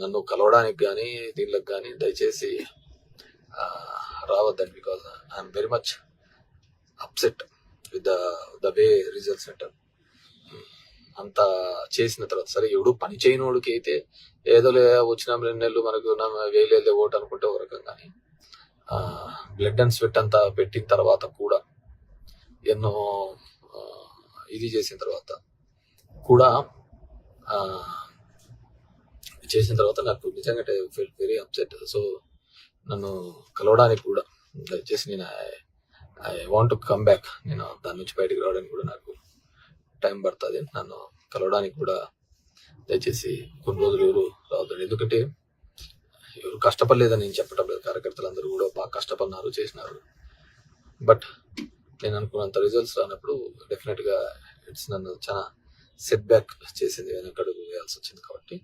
నన్ను కలవడానికి కానీ దీనిలోకి కానీ దయచేసి రావద్దండి. Because I'm very much upset with the way results అంటారు. అంత చేసిన తర్వాత సరే ఎవడు పని చేయనోడికి అయితే ఏదో వచ్చిన 2 నెలలు మనకు వేయలేదు ఓటు అనుకుంటే ఒక రకం, కానీ బ్లడ్ అండ్ స్వెట్ అంతా పెట్టిన తర్వాత కూడా ఎన్నో ఇది చేసిన తర్వాత కూడా చేసిన తర్వాత నాకు నిజంగా ఫీల్ వెరీ అప్సెట్. సో నన్ను కలవడానికి కూడా దయచేసి నేను I want to come back, నేను దాని నుంచి బయటకు రావడానికి కూడా నాకు టైం పడుతుంది. నన్ను కలవడానికి కూడా దయచేసి కొన్ని రోజులు ఎవరు రావద్దండి. ఎందుకంటే ఎవరు కష్టపడలేదని నేను చెప్పటం లేదు, కార్యకర్తలు అందరూ కూడా బాగా కష్టపడినారు, చేసినారు. బట్ నేను అనుకున్నంత రిజల్ట్స్ రానప్పుడు డెఫినెట్ గా ఇట్స్ నన్ను చాలా సెట్ బ్యాక్ చేసింది, వెనకడుగు వేయాల్సి వచ్చింది. కాబట్టి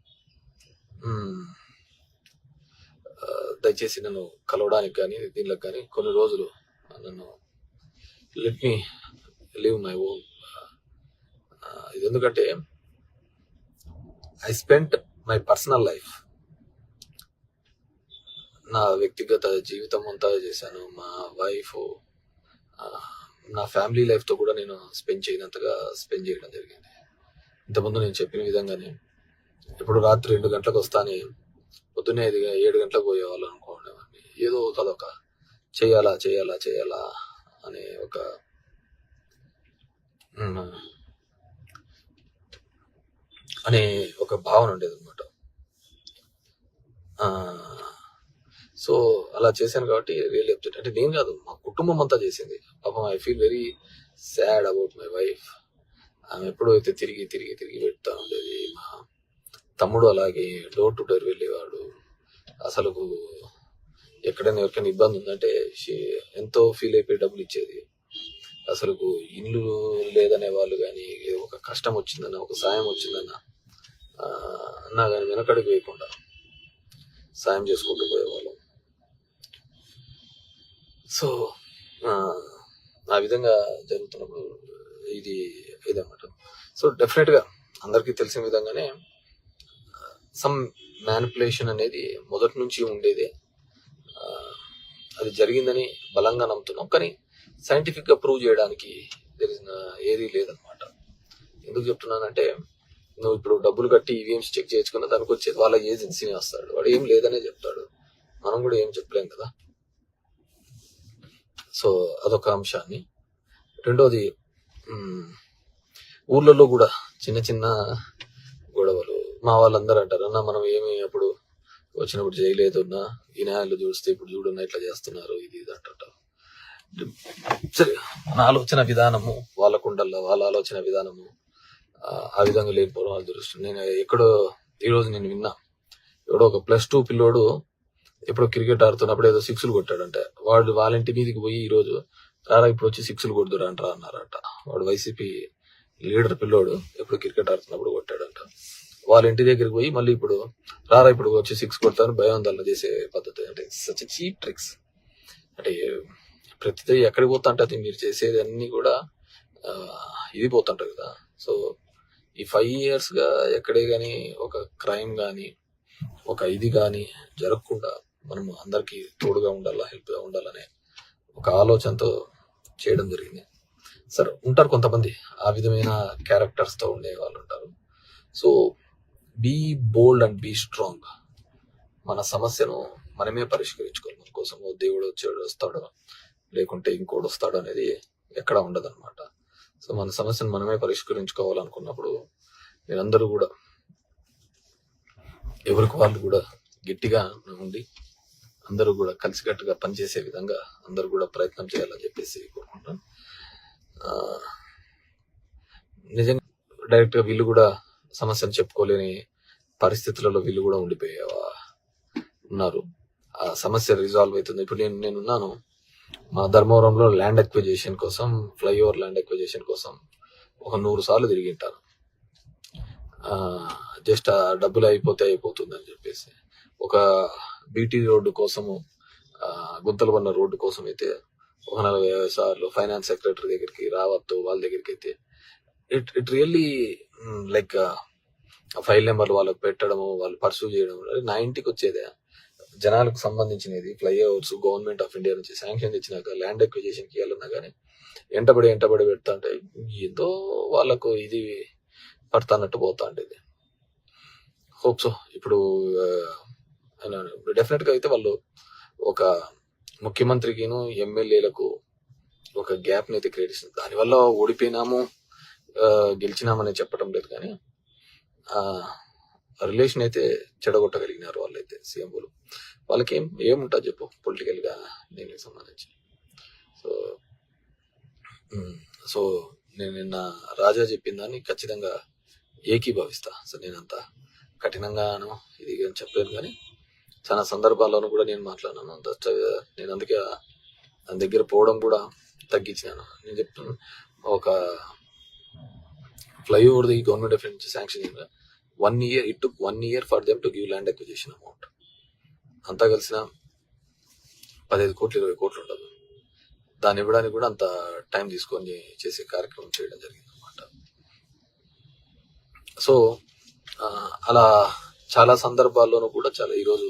దయచేసి నన్ను కలవడానికి కానీ దీనిలోకి కానీ కొన్ని రోజులు నన్ను let me live my own. ఇది ఎందుకంటే I spent my personal life, నా వ్యక్తిగత జీవితం అంతా చేశాను. మా వైఫ్, నా ఫ్యామిలీ లైఫ్తో కూడా నేను స్పెండ్ చేయడం జరిగింది. ఇంతకుముందు నేను చెప్పిన విధంగానే ఇప్పుడు రాత్రి 2 గంటలకు వస్తానే పొద్దున్నే 7 గంటలకు పోయేవాళ్ళు అనుకోండి. ఏదో కదొక చేయాలా అనే ఒక భావన ఉండేది అనమాట. సో అలా చేశాను కాబట్టి రియల్లీ అప్సెట్. అంటే నేను కాదు, మా కుటుంబం అంతా చేసింది. పాపం I feel very sad about my wife. ఆమె ఎప్పుడైతే తిరిగి పెడతా ఉండేది. మా తమ్ముడు అలాగే డోర్ టు డోర్ వెళ్ళేవాడు. అసలు ఎక్కడైనా ఎవరికైనా ఇబ్బంది ఉందంటే ఎంతో ఫీల్ అయిపోయి డబ్బులు ఇచ్చేది. అసలు ఇల్లు లేదనే వాళ్ళు కానీ, ఒక కష్టం వచ్చిందన్న, ఒక సాయం వచ్చిందన్న అన్నా కానీ వెనకడుగు వేయకుండా సాయం చేసుకుంటూ పోయేవాళ్ళం. సో ఆ విధంగా జరుగుతున్నప్పుడు ఇదన్నమాట. సో డెఫినెట్ గా అందరికీ తెలిసిన విధంగానే సమ్ మ్యానిపులేషన్ అనేది మొదటి నుంచి ఉండేదే. అది జరిగిందని బలంగా నమ్ముతున్నాం, కానీ సైంటిఫిక్ గా ప్రూవ్ చేయడానికి ఏదీ లేదనమాట. ఎందుకు చెప్తున్నానంటే, నువ్వు ఇప్పుడు డబ్బులు కట్టి ఈవీఎంస్ చెక్ చేసుకున్న దానికి వచ్చేది వాళ్ళ ఏజెన్సీని వస్తాడు, వాడు ఏం లేదనే చెప్తాడు. మనం కూడా ఏం చెప్పలేం కదా. సో అదొక అంశాన్ని. రెండోది, ఊర్లలో కూడా చిన్న గొడవలు. మా వాళ్ళందరూ అంటారు, అన్న మనం ఏమి అప్పుడు వచ్చినప్పుడు చేయలేదున్నా, ఈ న్యాయాలు చూస్తే ఇప్పుడు చూడున్నా ఇట్లా చేస్తున్నారు, ఇది అంటారు. సరే, మన ఆలోచన విధానము వాళ్ళకుండల్లా, వాళ్ళ ఆలోచన విధానము ఆ విధంగా లేకపోవడం వాళ్ళ దురదృష్టం. నేను ఈరోజు నేను విన్నా, ఎవడో ఒక +2 పిల్లోడు ఎప్పుడో క్రికెట్ ఆడుతున్నప్పుడు ఏదో 6లు కొట్టాడంటే, వాడు వాళ్ళ ఇంటి మీదకి పోయి ఈరోజు రారా ఇప్పుడు వచ్చి 6లు కొడుతురా అంటారా అన్నారట. వాడు వైసీపీ లీడర్ పిల్లోడు ఎప్పుడు క్రికెట్ ఆడుతున్నప్పుడు కొట్టాడంట. వాళ్ళ ఇంటి దగ్గరికి పోయి మళ్ళీ ఇప్పుడు రారా ఇప్పుడు వచ్చి 6 కొడతాను భయోందోళన చేసే పద్ధతి. అంటే సచ్ చీప్ ట్రిక్స్. అంటే ప్రతిదీ ఎక్కడికి పోతా అంటే అది మీరు చేసేది అన్ని కూడా ఇది పోతుంటారు కదా. సో ఈ 5 years గా ఎక్కడే గానీ ఒక క్రైమ్ గానీ ఒక ఇది గానీ జరగకుండా మనం అందరికి తోడుగా ఉండాలా, హెల్ప్ గా ఉండాలనే ఒక ఆలోచనతో చేయడం జరిగింది. సరే, ఉంటారు కొంతమంది ఆ విధమైన క్యారెక్టర్స్ తో ఉండే వాళ్ళు ఉంటారు. So be bold and be strong. మన సమస్యను మనమే పరిష్కరించుకోవాలి. మన కోసం దేవుడు వస్తాడో లేకుంటే ఇంకోటి వస్తాడో అనేది ఎక్కడ ఉండదు అనమాట. సో మన సమస్యను మనమే పరిష్కరించుకోవాలనుకున్నప్పుడు మీరందరూ కూడా ఎవరికి వాళ్ళు కూడా గట్టిగా ఉండి అందరూ కూడా కలిసికట్టుగా పనిచేసే విధంగా అందరూ కూడా ప్రయత్నం చేయాలని చెప్పేసి కోరుకుంటాను. నిజంగా డైరెక్ట్ గా వీళ్ళు కూడా సమస్యను చెప్పుకోలేని పరిస్థితులలో వీళ్ళు కూడా ఉన్నారు. ఆ సమస్య రిజాల్వ్ అవుతుంది. ఇప్పుడు నేనున్నాను మా ధర్మవరంలో ల్యాండ్ ఎక్విజిషన్ కోసం, ఫ్లైఓవర్ ల్యాండ్ ఎక్విజిషన్ కోసం ఒక 100 సార్లు తిరిగింటాను. జస్ట్ ఆ డబ్బులు అయిపోతుంది అని చెప్పేసి. ఒక బీటీ రోడ్డు కోసము, గుంతలు పడిన రోడ్డు కోసం అయితే ఒక 40 సార్లు ఫైనాన్స్ సెక్రటరీ దగ్గరికి, రావత్తు వాళ్ళ దగ్గరికి అయితే ఇట్ రియల్లీ లైక్ ఆ ఫైల్ నెంబర్లు వాళ్ళకి పెట్టడము, వాళ్ళు పర్సూ చేయడం. నా ఇంటికి వచ్చేదే జనాలకు సంబంధించినది ఫ్లైఓవర్స్ గవర్నమెంట్ ఆఫ్ ఇండియా నుంచి శాంక్షన్ తెచ్చినాక ల్యాండ్ ఎక్విజిషన్ కి వెళ్ళినా కానీ ఎంటబడి పెడతా అంటే ఏదో వాళ్ళకు ఇది పడతానట్టు పోతా ఉండేది. హోప్ సో ఇప్పుడు డెఫినెట్ గా అయితే వాళ్ళు ఒక ముఖ్యమంత్రికిను ఎమ్మెల్యేలకు ఒక గ్యాప్ ని అయితే క్రియేట్ చేసింది. దానివల్ల ఓడిపోయినాము గెలిచినామని చెప్పడం లేదు, కానీ ఆ రిలేషన్ అయితే చెడగొట్టగలిగినారు వాళ్ళైతే సీఎంలు. వాళ్ళకి ఏముంటుంది చెప్పు పొలిటికల్ గా దీనికి సంబంధించి. సో సో నేను నిన్న రాజా చెప్పిన దాన్ని ఖచ్చితంగా ఏకీభవిస్తా. సో నేను అంత కఠినంగాను ఇది అని చెప్పలేను, కానీ చాలా సందర్భాల్లోనూ కూడా నేను మాట్లాడినాను. నేను అందుకే దాని దగ్గర పోవడం కూడా తగ్గించినాను. నేను చెప్తున్నాను, ఒక flyover the government of India sanction 1 year, it took 1 year for them to give land acquisition amount. అంతా కలిసిన 15 కోట్లు 20 కోట్లు ఉండదు. దాన్ని ఇవ్వడానికి కూడా అంత టైం తీసుకొని చేసే కార్యక్రమం చేయడం జరిగింది అనమాట. సో అలా చాలా సందర్భాల్లోనూ కూడా చాలా ఈరోజు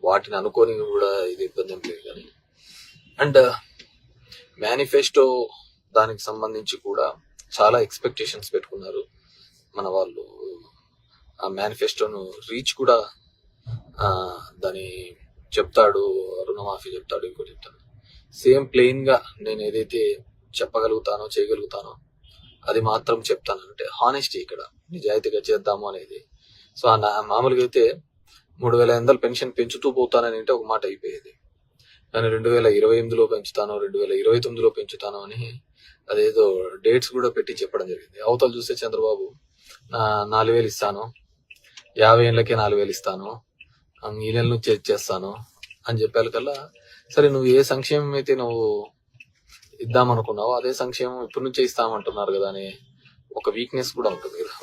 వాటిని అనుకోని కూడా ఇది ఇబ్బంది ఏం లేదు, కానీ అండ్ మేనిఫెస్టో దానికి సంబంధించి కూడా చాలా ఎక్స్పెక్టేషన్స్ పెట్టుకున్నారు మన వాళ్ళు. ఆ మేనిఫెస్టోను రీచ్ కూడా దాని చెప్తాడు, రుణమాఫీ చెప్తాడు, ఇంకోటి చెప్తాడు. సేమ్ ప్లెయిన్ గా నేను ఏదైతే చెప్పగలుగుతానో చేయగలుగుతానో అది మాత్రం చెప్తాను. అంటే హానెస్టీ ఇక్కడ నిజాయితీగా చేద్దాము అనేది. సో మామూలుగా అయితే 3,500 పెన్షన్ పెంచుతూ పోతానని అంటే ఒక మాట అయిపోయేది, కానీ 2028లో పెంచుతాను, 2029లో పెంచుతాను అని అదేదో డేట్స్ కూడా పెట్టి చెప్పడం జరిగింది. అవతల చూస్తే చంద్రబాబు 4,000 ఇస్తాను, 50 ఏళ్ళకే 4,000 ఇస్తాను, ఈ నెల నుంచి చేస్తాను అని చెప్పాలి కల్లా, సరే నువ్వు ఏ సంక్షేమం అయితే నువ్వు ఇద్దామనుకున్నావో అదే సంక్షేమం ఇప్పటి నుంచే ఇస్తామంటున్నారు కదా అని ఒక వీక్నెస్ కూడా ఉంటుంది కదా.